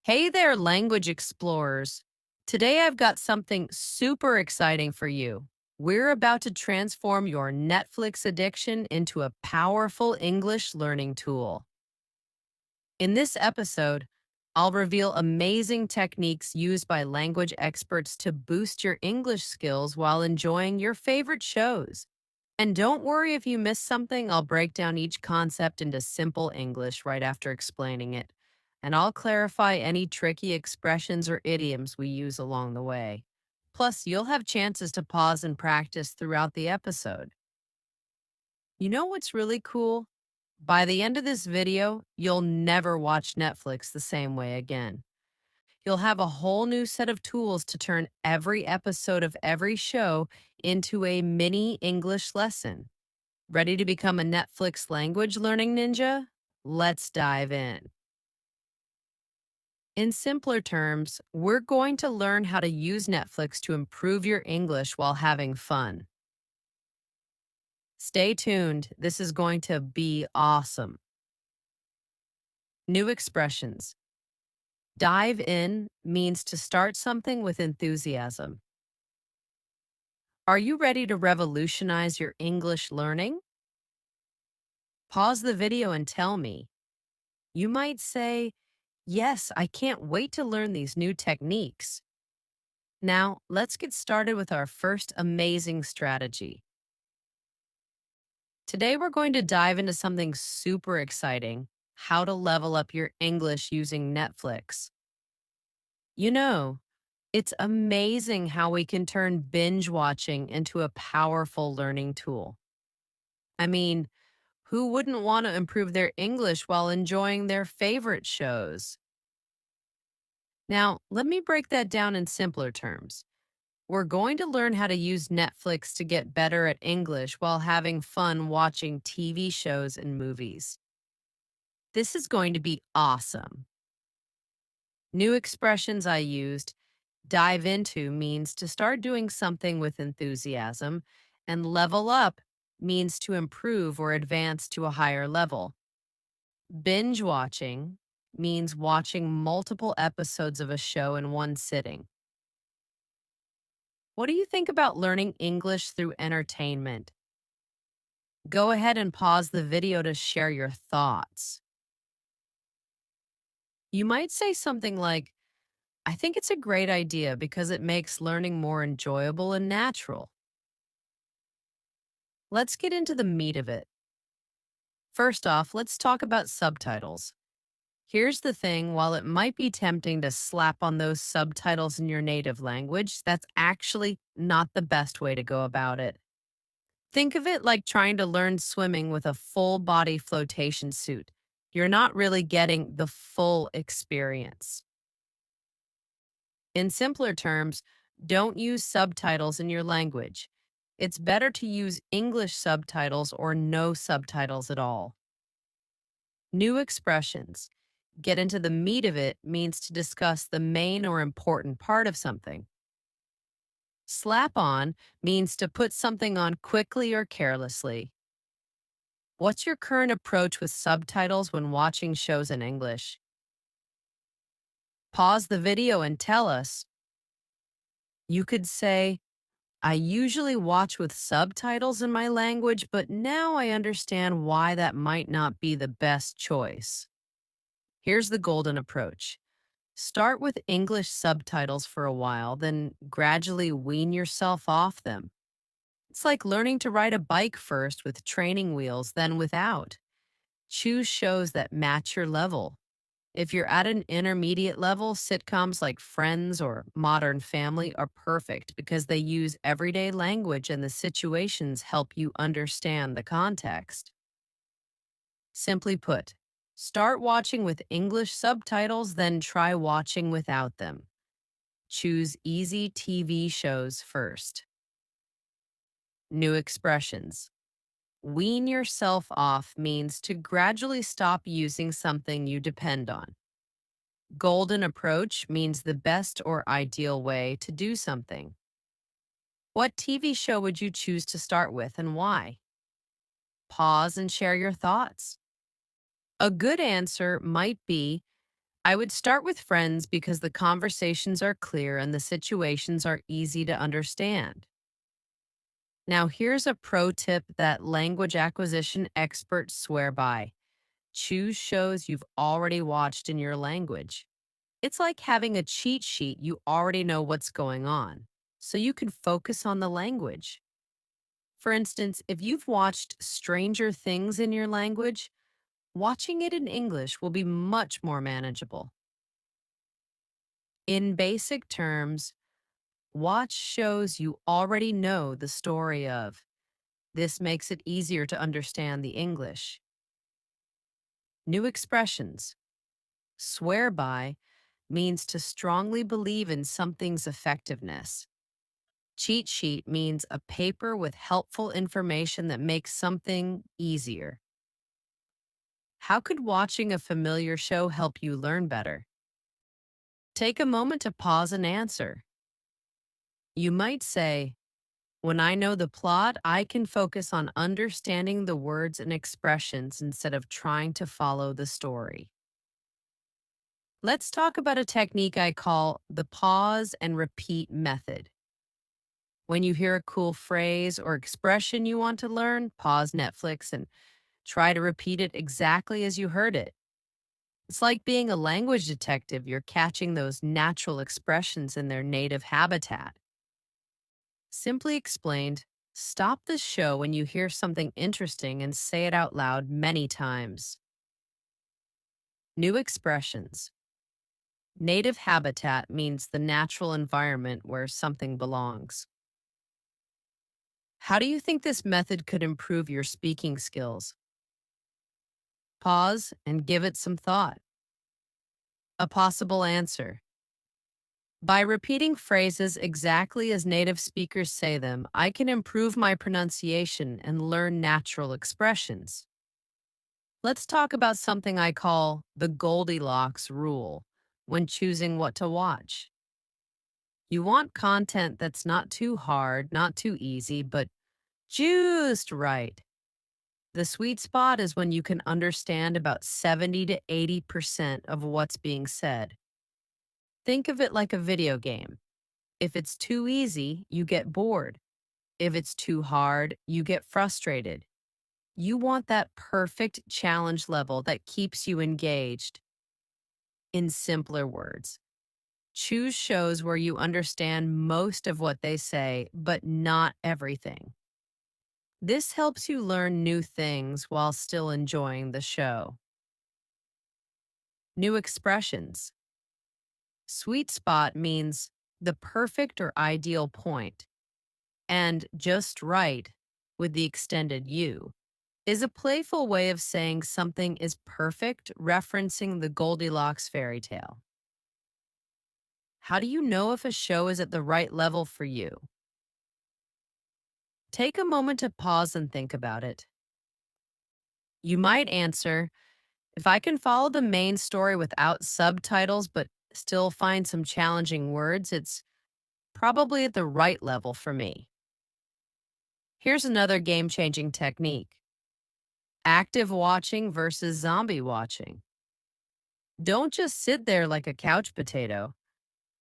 Hey there, language explorers. Today I've got something super exciting for you. We're about to transform your Netflix addiction into a powerful English learning tool. In this episode, I'll reveal amazing techniques used by language experts to boost your English skills while enjoying your favorite shows. And don't worry if you miss something, I'll break down each concept into simple English right after explaining it. And I'll clarify any tricky expressions or idioms we use along the way. Plus, you'll have chances to pause and practice throughout the episode. You know what's really cool? By the end of this video, you'll never watch Netflix the same way again. You'll have a whole new set of tools to turn every episode of every show into a mini English lesson. Ready to become a Netflix language learning ninja? Let's dive in. In simpler terms, we're going to learn how to use Netflix to improve your English while having fun. Stay tuned. This is going to be awesome. New expressions. Dive in means to start something with enthusiasm. Are you ready to revolutionize your English learning? Pause the video and tell me. You might say, yes, I can't wait to learn these new techniques. Now, let's get started with our first amazing strategy. Today, we're going to dive into something super exciting: how to level up your English using Netflix. You know, it's amazing how we can turn binge watching into a powerful learning tool. I mean, who wouldn't want to improve their English while enjoying their favorite shows? Now, let me break that down in simpler terms. We're going to learn how to use Netflix to get better at English while having fun watching TV shows and movies. This is going to be awesome. New expressions I used: dive into means to start doing something with enthusiasm, and level up means to improve or advance to a higher level. Binge watching means watching multiple episodes of a show in one sitting. What do you think about learning English through entertainment? Go ahead and pause the video to share your thoughts. You might say something like, I think it's a great idea because it makes learning more enjoyable and natural. Let's get into the meat of it. First off, let's talk about subtitles. Here's the thing: while it might be tempting to slap on those subtitles in your native language, that's actually not the best way to go about it. Think of it like trying to learn swimming with a full body flotation suit. You're not really getting the full experience. In simpler terms, don't use subtitles in your language. It's better to use English subtitles or no subtitles at all. New expressions. Get into the meat of it means to discuss the main or important part of something. Slap on means to put something on quickly or carelessly. What's your current approach with subtitles when watching shows in English? Pause the video and tell us. You could say, I usually watch with subtitles in my language, but now I understand why that might not be the best choice. Here's the golden approach. Start with English subtitles for a while, then gradually wean yourself off them. It's like learning to ride a bike first with training wheels, then without. Choose shows that match your level. If you're at an intermediate level, sitcoms like Friends or Modern Family are perfect because they use everyday language and the situations help you understand the context. Simply put, start watching with English subtitles, then try watching without them. Choose easy TV shows first. New expressions. Wean yourself off means to gradually stop using something you depend on. Golden approach means the best or ideal way to do something. What TV show would you choose to start with and why? Pause and share your thoughts. A good answer might be, I would start with friends because the conversations are clear and the situations are easy to understand. Now, here's a pro tip that language acquisition experts swear by: choose shows you've already watched in your language. It's like having a cheat sheet, you already know what's going on, so you can focus on the language. For instance, if you've watched Stranger Things in your language, watching it in English will be much more manageable. In basic terms, watch shows you already know the story of. This makes it easier to understand the English. New expressions. Swear by means to strongly believe in something's effectiveness. Cheat sheet means a paper with helpful information that makes something easier. How could watching a familiar show help you learn better? Take a moment to pause and answer. You might say, when I know the plot, I can focus on understanding the words and expressions instead of trying to follow the story. Let's talk about a technique I call the pause and repeat method. When you hear a cool phrase or expression you want to learn, pause Netflix and try to repeat it exactly as you heard it. It's like being a language detective. You're catching those natural expressions in their native habitat. Simply explained, stop the show when you hear something interesting and say it out loud many times. New expressions. Native habitat means the natural environment where something belongs. How do you think this method could improve your speaking skills? Pause and give it some thought. A possible answer. By repeating phrases exactly as native speakers say them, I can improve my pronunciation and learn natural expressions. Let's talk about something I call the Goldilocks rule when choosing what to watch. You want content that's not too hard, not too easy, but just right. The sweet spot is when you can understand about 70 to 80% of what's being said. Think of it like a video game. If it's too easy, you get bored. If it's too hard, you get frustrated. You want that perfect challenge level that keeps you engaged. In simpler words, choose shows where you understand most of what they say, but not everything. This helps you learn new things while still enjoying the show. New expressions. Sweet spot means the perfect or ideal point, and just right with the extended U is a playful way of saying something is perfect, referencing the Goldilocks fairy tale. How do you know if a show is at the right level for you? Take a moment to pause and think about it. You might answer, if I can follow the main story without subtitles but still find some challenging words, it's probably at the right level for me. Here's another game changing technique: active watching versus zombie watching. Don't just sit there like a couch potato.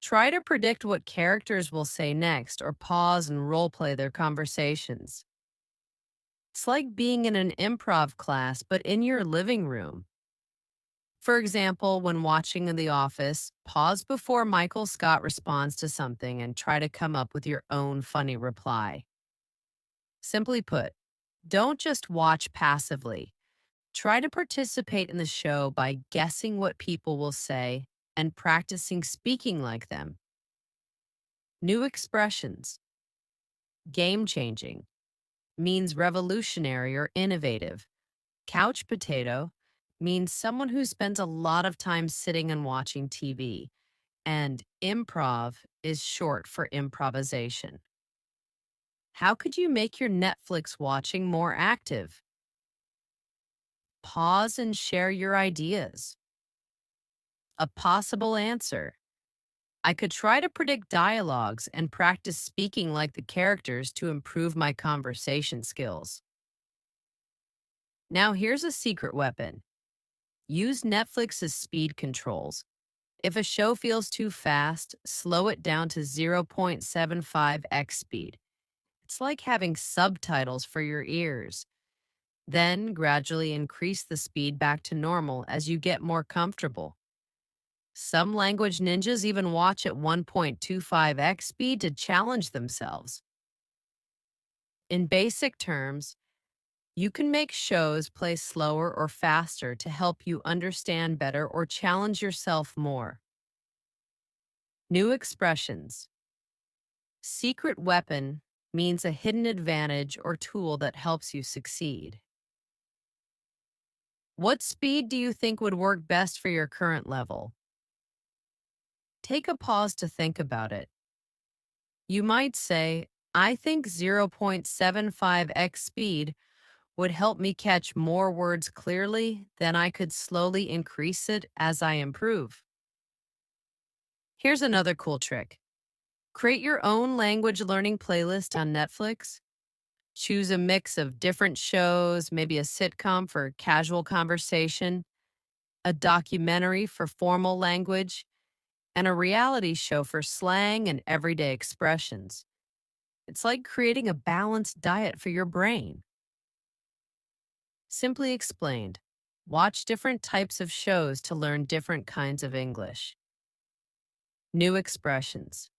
Try to predict what characters will say next or pause and role play their conversations. It's like being in an improv class, but in your living room. For example, when watching in The Office, pause before Michael Scott responds to something and try to come up with your own funny reply. Simply put, don't just watch passively. Try to participate in the show by guessing what people will say and practicing speaking like them. New expressions. Game changing means revolutionary or innovative. Couch potato means someone who spends a lot of time sitting and watching TV. And improv is short for improvisation. How could you make your Netflix watching more active? Pause and share your ideas. A possible answer. I could try to predict dialogues and practice speaking like the characters to improve my conversation skills. Now, here's a secret weapon: use Netflix's speed controls. If a show feels too fast, slow it down to 0.75x speed. It's like having subtitles for your ears. Then gradually increase the speed back to normal as you get more comfortable. Some language ninjas even watch at 1.25x speed to challenge themselves. In basic terms, you can make shows play slower or faster to help you understand better or challenge yourself more. New expressions. Secret weapon means a hidden advantage or tool that helps you succeed. What speed do you think would work best for your current level? Take a pause to think about it. You might say, I think 0.75x speed would help me catch more words clearly, then I could slowly increase it as I improve. Here's another cool trick. Create your own language learning playlist on Netflix. Choose a mix of different shows, maybe a sitcom for casual conversation, a documentary for formal language, and a reality show for slang and everyday expressions. It's like creating a balanced diet for your brain. Simply explained. Watch different types of shows to learn different kinds of English. New expressions.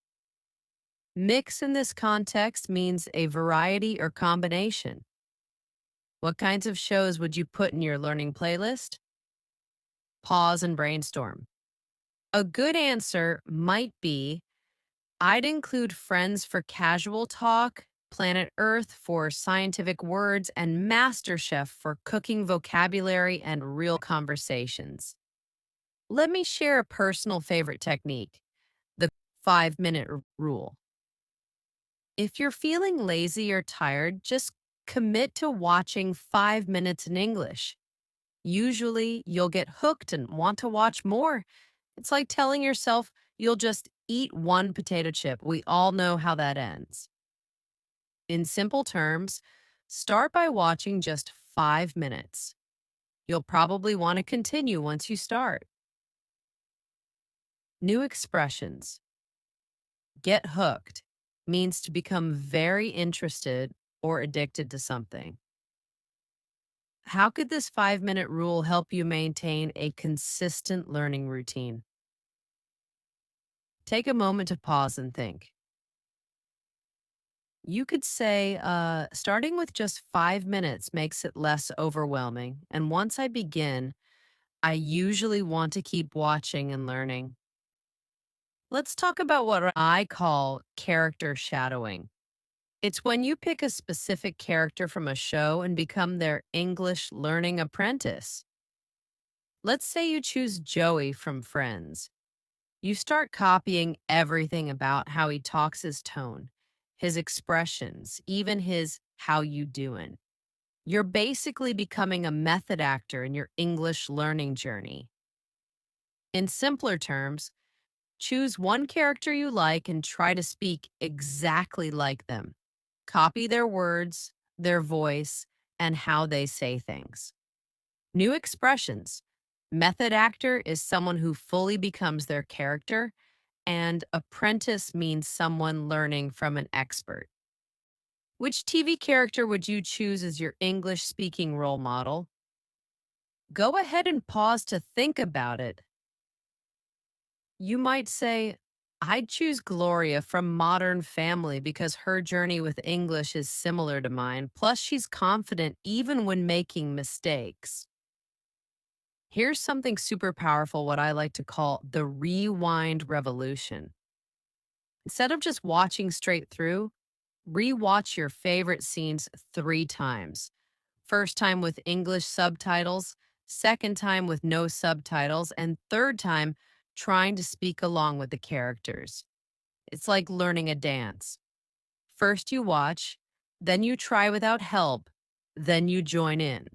Mix in this context means a variety or combination. What kinds of shows would you put in your learning playlist? Pause and brainstorm. A good answer might be I'd include Friends for casual talk, Planet Earth for scientific words, and MasterChef for cooking vocabulary and real conversations. Let me share a personal favorite technique, the 5-minute rule. If you're feeling lazy or tired, just commit to watching 5 minutes in English. Usually, you'll get hooked and want to watch more. It's like telling yourself you'll just eat one potato chip. We all know how that ends. In simple terms, start by watching just 5 minutes. You'll probably want to continue once you start. New expressions. Get hooked means to become very interested or addicted to something. How could this 5-minute rule help you maintain a consistent learning routine? Take a moment to pause and think. You could say, starting with just 5 minutes makes it less overwhelming. And once I begin, I usually want to keep watching and learning. Let's talk about what I call character shadowing. It's when you pick a specific character from a show and become their English learning apprentice. Let's say you choose Joey from Friends. You start copying everything about how he talks, his tone, his expressions, even his how you doing. You're basically becoming a method actor in your English learning journey. In simpler terms, choose one character you like and try to speak exactly like them. Copy their words, their voice, and how they say things. New expressions. Method actor is someone who fully becomes their character, and apprentice means someone learning from an expert. Which TV character would you choose as your English speaking role model? Go ahead and pause to think about it. You might say, I'd choose Gloria from Modern Family because her journey with English is similar to mine. Plus, she's confident even when making mistakes. Here's something super powerful, what I like to call the rewind revolution. Instead of just watching straight through, rewatch your favorite scenes 3 times. First time with English subtitles, second time with no subtitles, and third time trying to speak along with the characters. It's like learning a dance. First you watch, then you try without help, then you join in.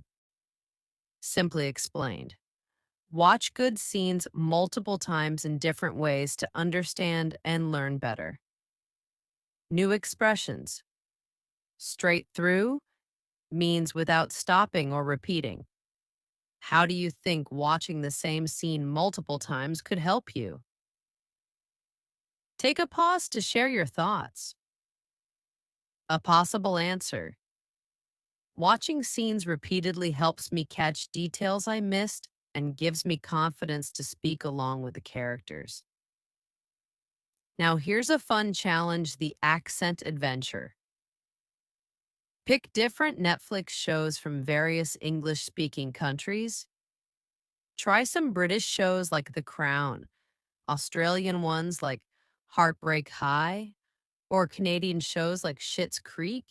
Simply explained. Watch good scenes multiple times in different ways to understand and learn better. New expressions. Straight through means without stopping or repeating. How do you think watching the same scene multiple times could help you? Take a pause to share your thoughts. A possible answer. Watching scenes repeatedly helps me catch details I missed and gives me confidence to speak along with the characters. Now, here's a fun challenge: the accent adventure. Pick different Netflix shows from various English speaking countries. Try some British shows like The Crown, Australian ones like Heartbreak High, or Canadian shows like Schitt's Creek.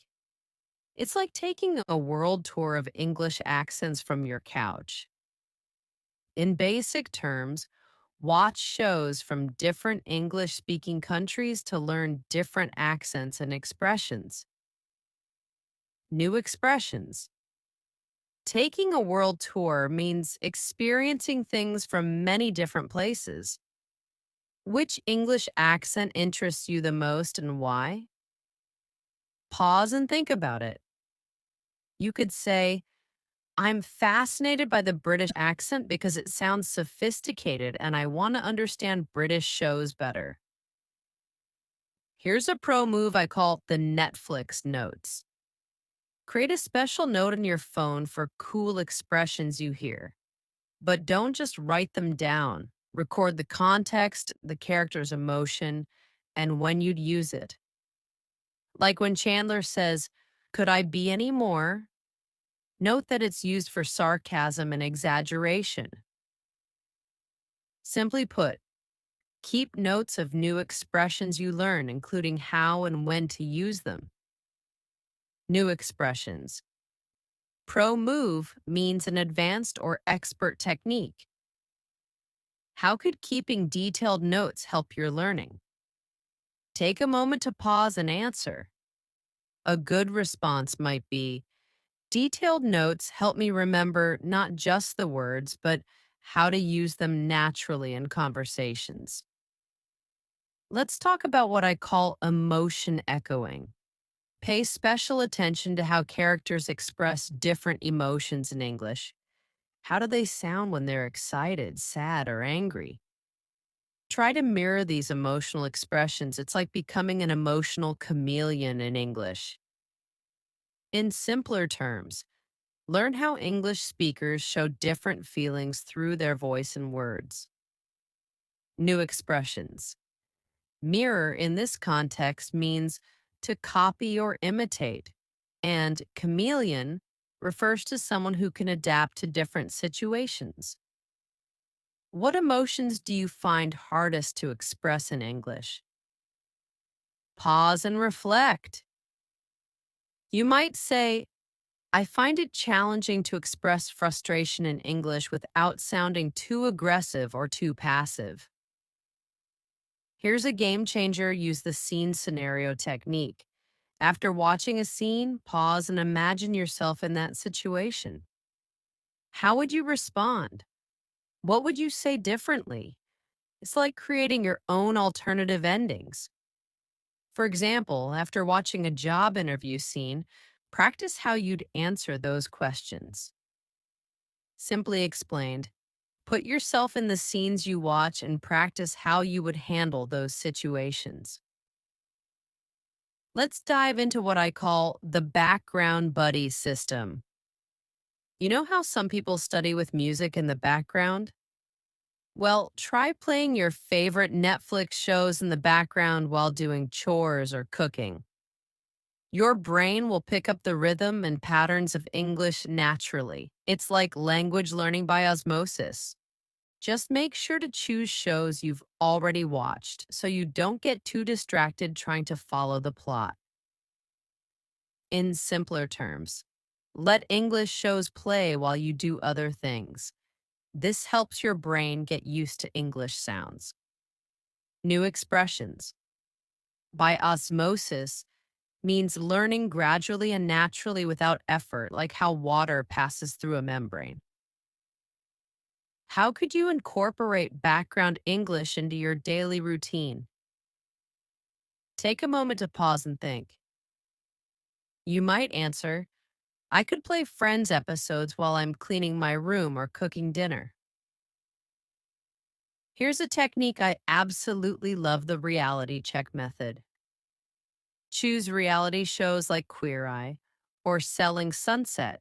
It's like taking a world tour of English accents from your couch. In basic terms, watch shows from different English speaking countries to learn different accents and expressions. New expressions. Taking a world tour means experiencing things from many different places. Which English accent interests you the most and why? Pause and think about it. You could say, I'm fascinated by the British accent because it sounds sophisticated and I want to understand British shows better. Here's a pro move I call the Netflix notes. Create a special note on your phone for cool expressions you hear, but don't just write them down. Record the context, the character's emotion, and when you'd use it. Like when Chandler says, "Could I be any more?" Note that it's used for sarcasm and exaggeration. Simply put, keep notes of new expressions you learn, including how and when to use them. New expressions. Pro move means an advanced or expert technique. How could keeping detailed notes help your learning? Take a moment to pause and answer. A good response might be, detailed notes help me remember not just the words, but how to use them naturally in conversations. Let's talk about what I call emotion echoing. Pay special attention to how characters express different emotions in English. How do they sound when they're excited, sad, or angry? Try to mirror these emotional expressions. It's like becoming an emotional chameleon in English. In simpler terms, learn how English speakers show different feelings through their voice and words. New expressions. Mirror in this context means to copy or imitate, and chameleon refers to someone who can adapt to different situations. What emotions do you find hardest to express in English? Pause and reflect. You might say, I find it challenging to express frustration in English without sounding too aggressive or too passive. Here's a game changer: use the scene scenario technique. After watching a scene, pause and imagine yourself in that situation. How would you respond? What would you say differently? It's like creating your own alternative endings. For example, after watching a job interview scene, practice how you'd answer those questions. Simply explained, put yourself in the scenes you watch and practice how you would handle those situations. Let's dive into what I call the background buddy system. You know how some people study with music in the background? Well, try playing your favorite Netflix shows in the background while doing chores or cooking. Your brain will pick up the rhythm and patterns of English naturally. It's like language learning by osmosis. Just make sure to choose shows you've already watched so you don't get too distracted trying to follow the plot. In simpler terms, let English shows play while you do other things. This helps your brain get used to English sounds. New expressions. By osmosis means learning gradually and naturally without effort, like how water passes through a membrane. How could you incorporate background English into your daily routine? Take a moment to pause and think. You might answer, I could play Friends episodes while I'm cleaning my room or cooking dinner. Here's a technique I absolutely love: the reality check method. Choose reality shows like Queer Eye or Selling Sunset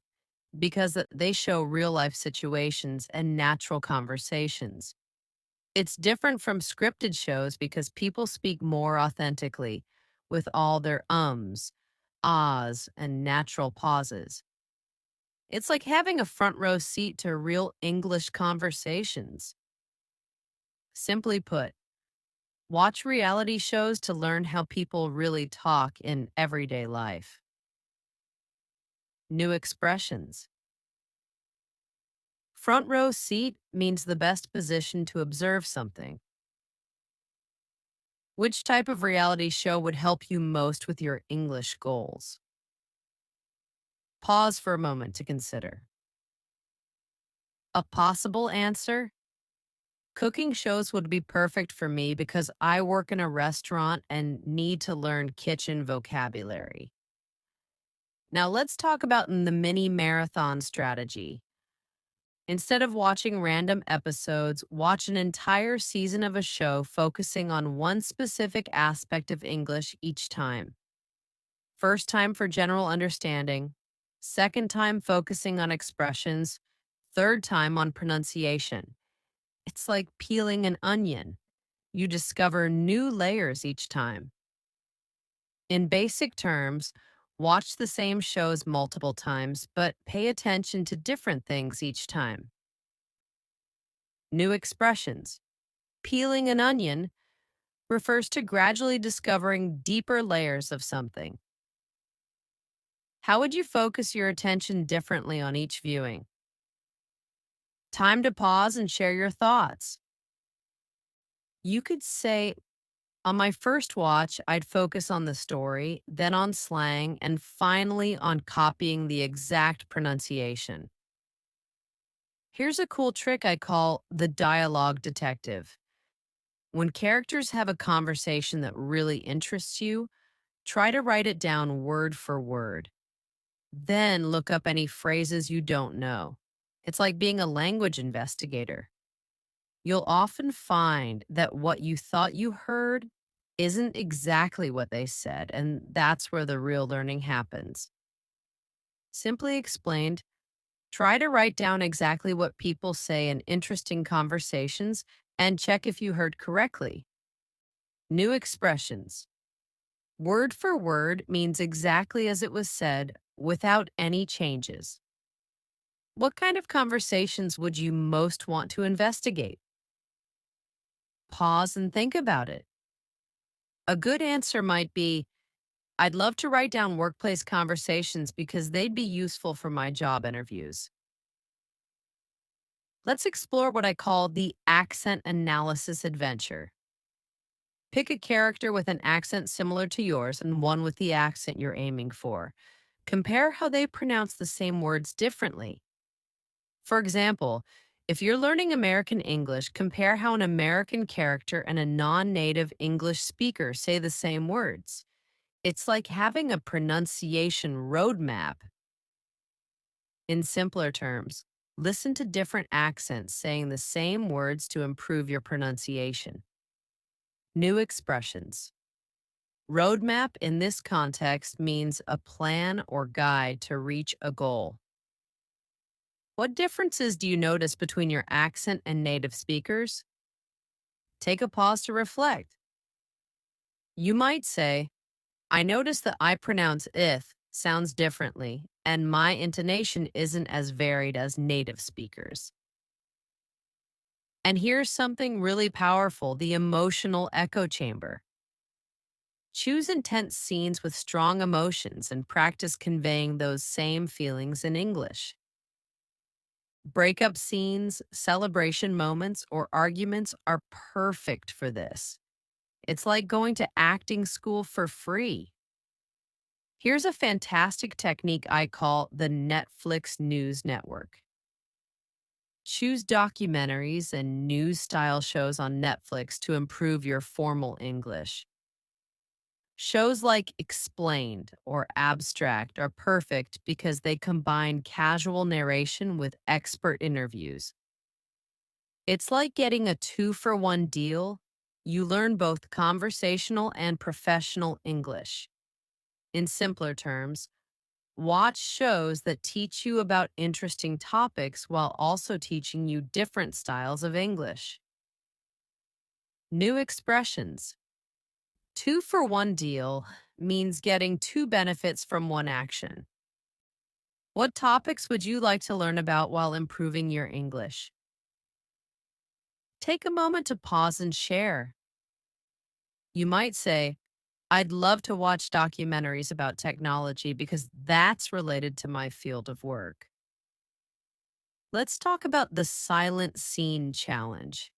because they show real life situations and natural conversations. It's different from scripted shows because people speak more authentically with all their ums, ahs, and natural pauses. It's like having a front row seat to real English conversations. Simply put, watch reality shows to learn how people really talk in everyday life. New expressions. Front row seat means the best position to observe something. Which type of reality show would help you most with your English goals? Pause for a moment to consider. A possible answer: cooking shows would be perfect for me because I work in a restaurant and need to learn kitchen vocabulary. Now let's talk about the mini marathon strategy. Instead of watching random episodes, watch an entire season of a show focusing on one specific aspect of English each time. First time for general understanding, second time focusing on expressions, third time on pronunciation. It's like peeling an onion. You discover new layers each time. In basic terms, watch the same shows multiple times, but pay attention to different things each time. New expressions. Peeling an onion refers to gradually discovering deeper layers of something. How would you focus your attention differently on each viewing? Time to pause and share your thoughts. You could say, on my first watch, I'd focus on the story, then on slang, and finally on copying the exact pronunciation. Here's a cool trick I call the dialogue detective. When characters have a conversation that really interests you, try to write it down word for word. Then look up any phrases you don't know. It's like being a language investigator. You'll often find that what you thought you heard isn't exactly what they said, and that's where the real learning happens. Simply explained, try to write down exactly what people say in interesting conversations and check if you heard correctly. New expressions. Word for word means exactly as it was said without any changes. What kind of conversations would you most want to investigate? Pause and think about it. A good answer might be, I'd love to write down workplace conversations because they'd be useful for my job interviews. Let's explore what I call the accent analysis adventure. Pick a character with an accent similar to yours and one with the accent you're aiming for. Compare how they pronounce the same words differently. For example, if you're learning American English, compare how an American character and a non native English speaker say the same words. It's like having a pronunciation roadmap. In simpler terms, listen to different accents saying the same words to improve your pronunciation. New expressions. Roadmap in this context means a plan or guide to reach a goal. What differences do you notice between your accent and native speakers? Take a pause to reflect. You might say, I notice that I pronounce "ith" sounds differently, and my intonation isn't as varied as native speakers. And here's something really powerful: the emotional echo chamber. Choose intense scenes with strong emotions and practice conveying those same feelings in English. Breakup scenes, celebration moments, or arguments are perfect for this. It's like going to acting school for free. Here's a fantastic technique I call the Netflix News Network. Choose documentaries and news style shows on Netflix to improve your formal English. Shows like Explained or Abstract are perfect because they combine casual narration with expert interviews. It's like getting a two-for-one deal. You learn both conversational and professional English. In simpler terms, watch shows that teach you about interesting topics while also teaching you different styles of English. New expressions. Two-for-one deal means getting two benefits from one action. What topics would you like to learn about while improving your English? Take a moment to pause and share. You might say, I'd love to watch documentaries about technology because that's related to my field of work. Let's talk about the silent scene challenge.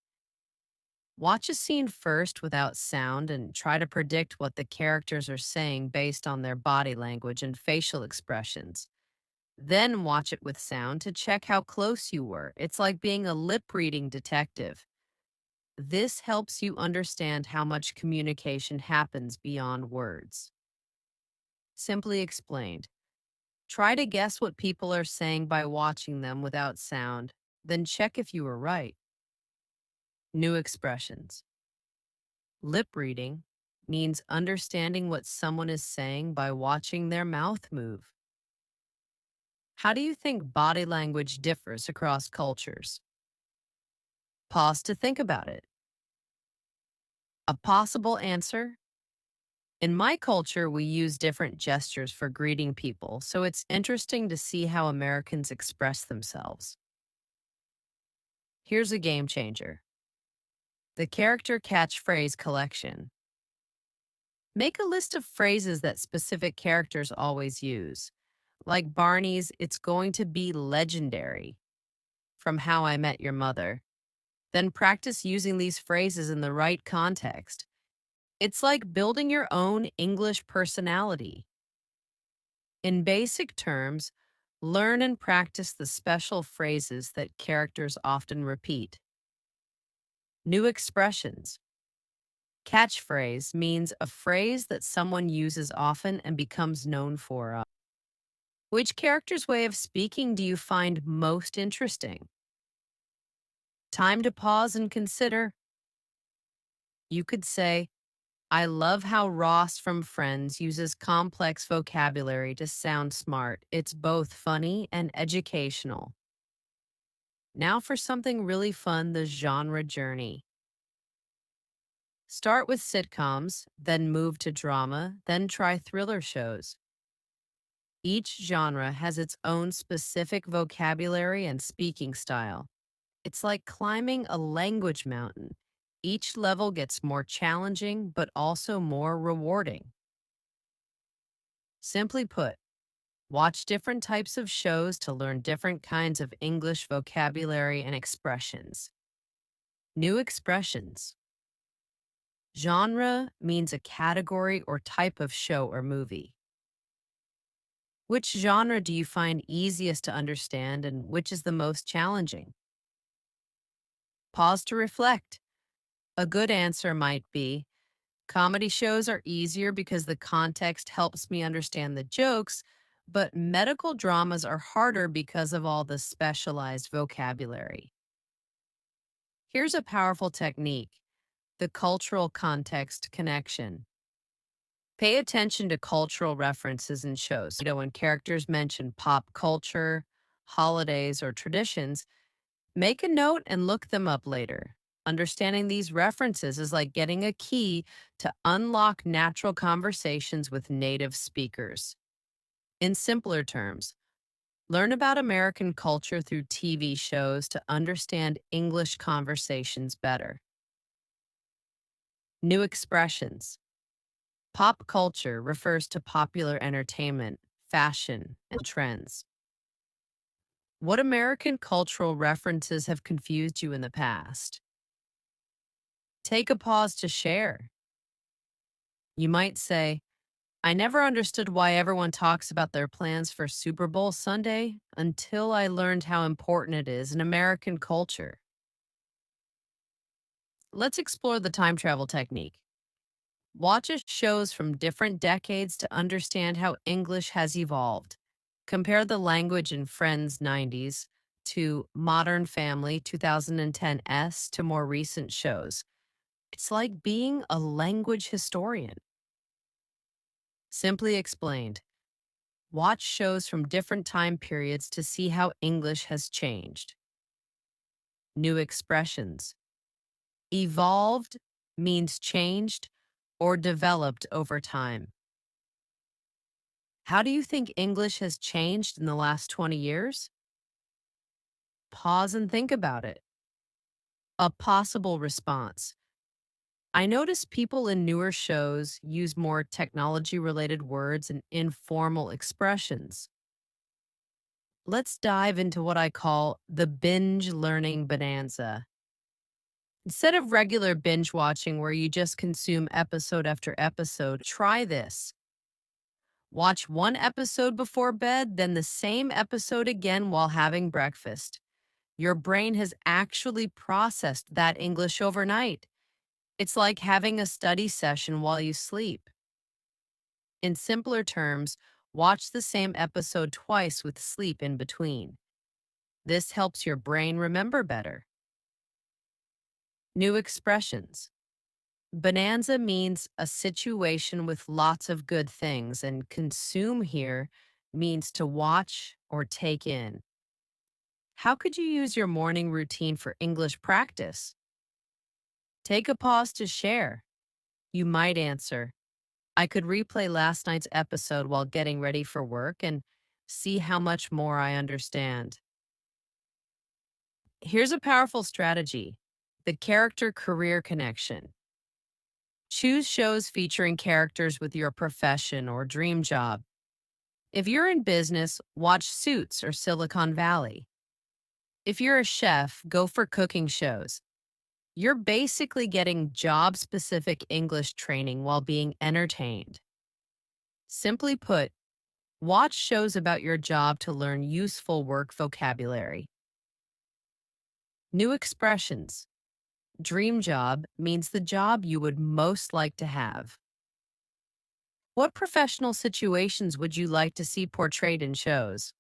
Watch a scene first without sound and try to predict what the characters are saying based on their body language and facial expressions. Then watch it with sound to check how close you were. It's like being a lip reading detective. This helps you understand how much communication happens beyond words. Simply explained. Try to guess what people are saying by watching them without sound, then check if you were right. New expressions. Lip reading means understanding what someone is saying by watching their mouth move. How do you think body language differs across cultures? Pause to think about it. A possible answer? In my culture, we use different gestures for greeting people, so it's interesting to see how Americans express themselves. Here's a game changer: the character catchphrase collection. Make a list of phrases that specific characters always use, like Barney's "It's going to be legendary" from How I Met Your Mother. Then practice using these phrases in the right context. It's like building your own English personality. In basic terms, learn and practice the special phrases that characters often repeat. New expressions. Catchphrase means a phrase that someone uses often and becomes known for. Which character's way of speaking do you find most interesting? Time to pause and consider. You could say, I love how Ross from Friends uses complex vocabulary to sound smart. It's both funny and educational. Now for something really fun, the genre journey. Start with sitcoms, then move to drama, then try thriller shows. Each genre has its own specific vocabulary and speaking style. It's like climbing a language mountain. Each level gets more challenging, but also more rewarding. Simply put, watch different types of shows to learn different kinds of English vocabulary and expressions. New expressions. Genre means a category or type of show or movie. Which genre do you find easiest to understand and which is the most challenging? Pause to reflect. A good answer might be, comedy shows are easier because the context helps me understand the jokes, but medical dramas are harder because of all the specialized vocabulary. Here's a powerful technique: the cultural context connection. Pay attention to cultural references in shows. When characters mention pop culture, holidays, or traditions, make a note and look them up later. Understanding these references is like getting a key to unlock natural conversations with native speakers. In simpler terms, learn about American culture through TV shows to understand English conversations better. New expressions. Pop culture refers to popular entertainment, fashion, and trends. What American cultural references have confused you in the past? Take a pause to share. You might say, I never understood why everyone talks about their plans for Super Bowl Sunday until I learned how important it is in American culture. Let's explore the time travel technique. Watch shows from different decades to understand how English has evolved. Compare the language in Friends 90s to Modern Family 2010s to more recent shows. It's like being a language historian. Simply explained, watch shows from different time periods to see how English has changed. New expressions. Evolved means changed or developed over time. How do you think English has changed in the last 20 years? Pause and think about it. A possible response. I notice people in newer shows use more technology related words and informal expressions. Let's dive into what I call the binge learning bonanza. Instead of regular binge watching where you just consume episode after episode, try this. Watch one episode before bed, then the same episode again while having breakfast. Your brain has actually processed that English overnight. It's like having a study session while you sleep. In simpler terms, watch the same episode twice with sleep in between. This helps your brain remember better. New expressions. Bonanza means a situation with lots of good things, and consume here means to watch or take in. How could you use your morning routine for English practice? Take a pause to share. You might answer, I could replay last night's episode while getting ready for work and see how much more I understand. Here's a powerful strategy: the character career connection. Choose shows featuring characters with your profession or dream job. If you're in business, watch Suits or Silicon Valley. If you're a chef, go for cooking shows. You're basically getting job specific English training while being entertained. Simply put, watch shows about your job to learn useful work vocabulary. New expressions. Dream job means the job you would most like to have. What professional situations would you like to see portrayed in shows?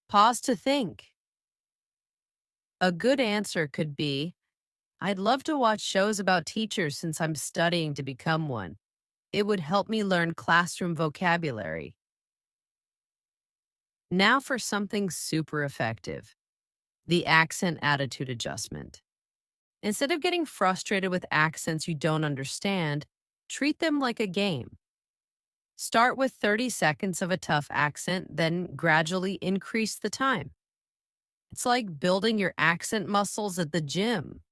Pause to think. A good answer could be, I'd love to watch shows about teachers since I'm studying to become one. It would help me learn classroom vocabulary. Now for something super effective: the accent attitude adjustment. Instead of getting frustrated with accents you don't understand, treat them like a game. Start with 30 seconds of a tough accent, then gradually increase the time. It's like building your accent muscles at the gym.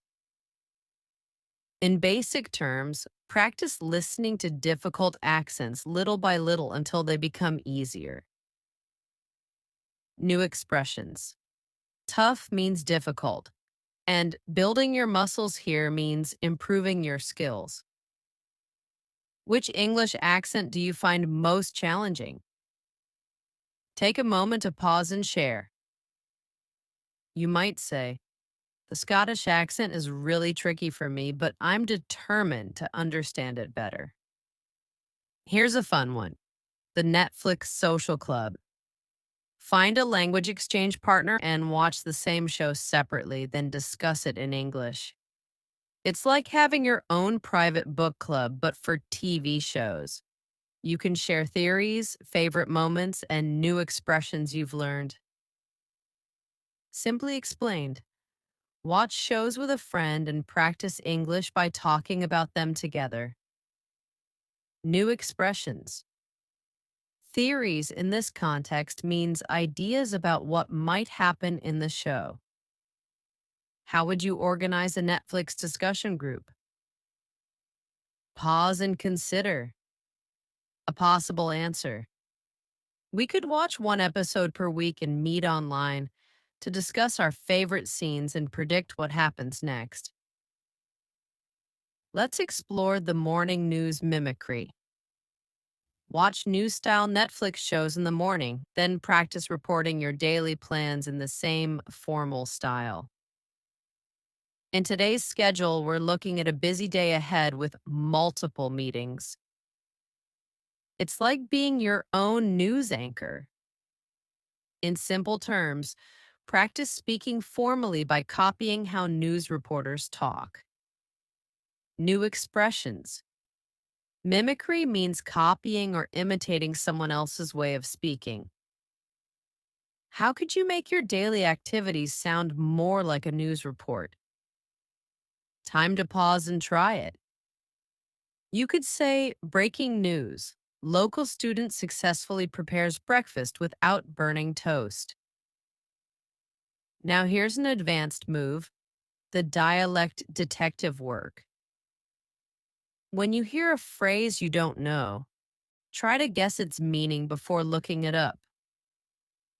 In basic terms, practice listening to difficult accents little by little until they become easier. New expressions. Tough means difficult, and building your muscles here means improving your skills. Which English accent do you find most challenging? Take a moment to pause and share. You might say, the Scottish accent is really tricky for me, but I'm determined to understand it better. Here's a fun one: the Netflix Social Club. Find a language exchange partner and watch the same show separately, then discuss it in English. It's like having your own private book club, but for TV shows. You can share theories, favorite moments, and new expressions you've learned. Simply explained, watch shows with a friend and practice English by talking about them together. New expressions. Theories in this context means ideas about what might happen in the show. How would you organize a Netflix discussion group? Pause and consider. A possible answer: we could watch one episode per week and meet online to discuss our favorite scenes and predict what happens next. Let's explore the morning news mimicry. Watch news style Netflix shows in the morning, then practice reporting your daily plans in the same formal style. In today's schedule, we're looking at a busy day ahead with multiple meetings. It's like being your own news anchor. In simple terms, practice speaking formally by copying how news reporters talk. New expressions. Mimicry means copying or imitating someone else's way of speaking. How could you make your daily activities sound more like a news report? Time to pause and try it. You could say, breaking news. Local student successfully prepares breakfast without burning toast. Now here's an advanced move, the dialect detective work. When you hear a phrase you don't know, try to guess its meaning before looking it up.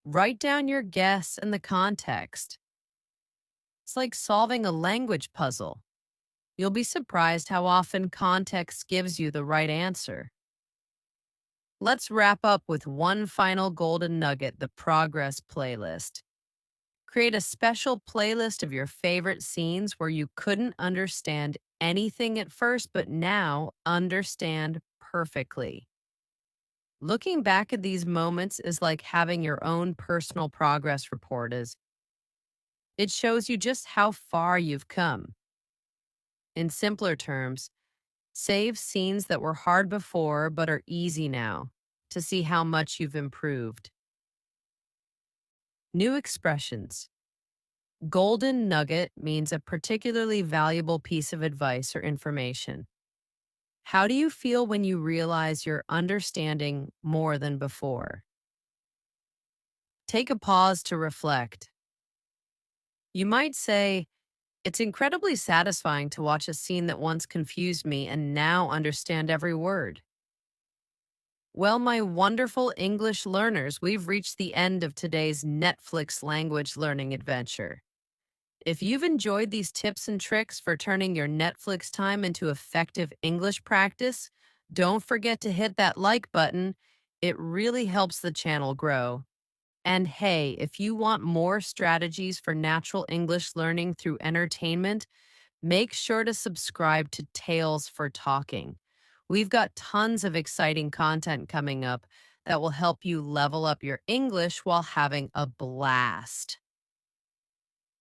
Write down your guess and the context. It's like solving a language puzzle. You'll be surprised how often context gives you the right answer. Let's wrap up with one final golden nugget, the progress playlist. Create a special playlist of your favorite scenes where you couldn't understand anything at first, but now understand perfectly. Looking back at these moments is like having your own personal progress report, as it shows you just how far you've come. In simpler terms, save scenes that were hard before but are easy now to see how much you've improved. New expressions. Golden nugget means a particularly valuable piece of advice or information. How do you feel when you realize you're understanding more than before? Take a pause to reflect. You might say, it's incredibly satisfying to watch a scene that once confused me and now understand every word. Well, my wonderful English learners, we've reached the end of today's Netflix language learning adventure. If you've enjoyed these tips and tricks for turning your Netflix time into effective English practice, don't forget to hit that like button. It really helps the channel grow. And hey, if you want more strategies for natural English learning through entertainment, make sure to subscribe to Tales for Talking. We've got tons of exciting content coming up that will help you level up your English while having a blast.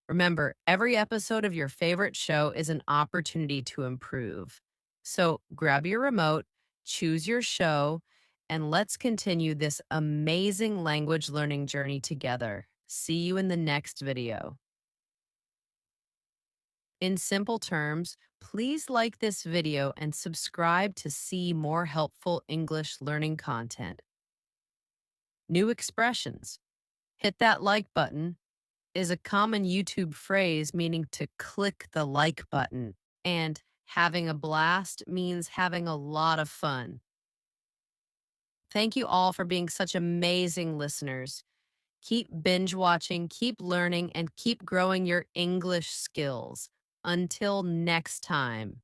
Remember, every episode of your favorite show is an opportunity to improve. So grab your remote, choose your show, and let's continue this amazing language learning journey together. See you in the next video. In simple terms, please like this video and subscribe to see more helpful English learning content. New expressions. Hit that like button is a common YouTube phrase meaning to click the like button, and having a blast means having a lot of fun. Thank you all for being such amazing listeners. Keep binge watching, keep learning, and keep growing your English skills. Until next time.